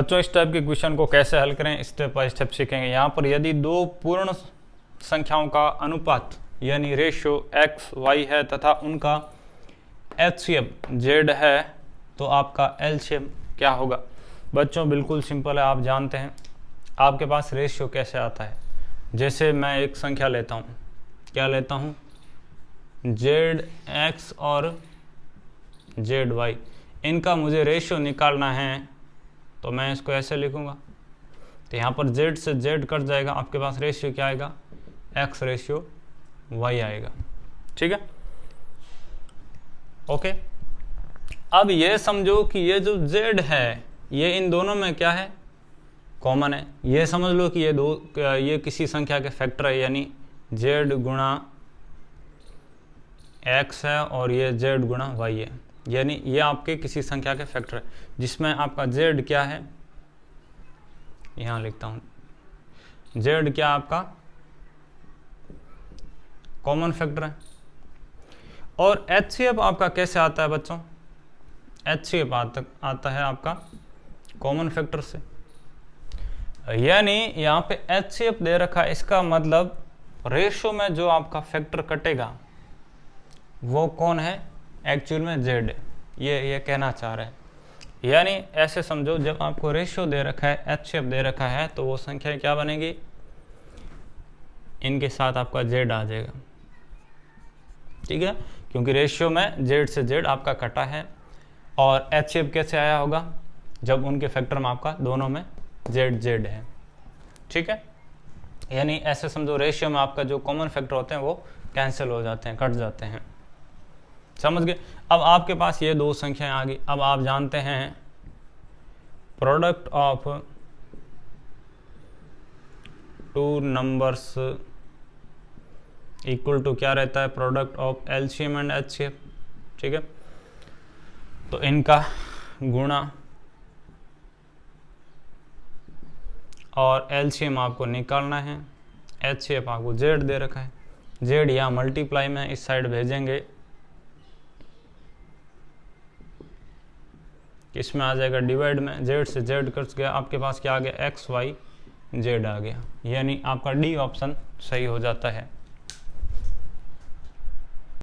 बच्चों इस टाइप के क्वेश्चन को कैसे हल करें स्टेप बाय स्टेप सीखेंगे। यहाँ पर यदि दो पूर्ण संख्याओं का अनुपात यानी रेशियो एक्स वाई है तथा उनका एचसीएफ जेड है तो आपका एलसीएम क्या होगा। बच्चों बिल्कुल सिंपल है, आप जानते हैं आपके पास रेशियो कैसे आता है। जैसे मैं एक संख्या लेता हूँ, क्या लेता हूँ, जेड एक्स और जेड वाई, इनका मुझे रेशियो निकालना है तो मैं इसको ऐसे लिखूंगा। तो यहाँ पर z से z कट जाएगा, आपके पास रेशियो क्या आएगा, x रेशियो y आएगा। ठीक है, ओके। अब ये समझो कि ये जो z है ये इन दोनों में क्या है, कॉमन है। ये समझ लो कि ये किसी संख्या के फैक्टर है, यानी z गुणा x है और ये z गुणा y है, यानी ये आपके किसी संख्या के फैक्टर है जिसमें आपका z क्या है, यहां लिखता हूं, z क्या आपका कॉमन फैक्टर है। और HCF आपका कैसे आता है बच्चों, HCF आता है आपका कॉमन फैक्टर से, यानी यहाँ पे HCF दे रखा है, इसका मतलब रेशो में जो आपका फैक्टर कटेगा वो कौन है, एक्चुअल में z है, ये कहना चाह रहे हैं। यानी ऐसे समझो जब आपको रेशियो दे रखा है, HCF दे रखा है, तो वो संख्या क्या बनेगी, इनके साथ आपका z आ जाएगा। ठीक है, क्योंकि रेशियो में z से z आपका कटा है। और HCF कैसे आया होगा, जब उनके फैक्टर में आपका दोनों में z है। ठीक है, यानी ऐसे समझो रेशियो में आपका जो कॉमन फैक्टर होते हैं वो कैंसिल हो जाते हैं, कट जाते हैं। समझ गए। अब आपके पास ये दो संख्याएं आ गई। अब आप जानते हैं product of two numbers equal to क्या रहता है, product of LCM and HCF. ठीक है, तो इनका गुणा और एलसीएम आपको निकालना है, एचसीएफ आपको जेड दे रखा है, जेड या मल्टीप्लाई में इस साइड भेजेंगे, इसमें आ जाएगा डिवाइड में, जेड से जेड कट गया, आपके पास क्या आ गया, एक्स वाई जेड आ गया, यानी आपका डी ऑप्शन सही हो जाता है।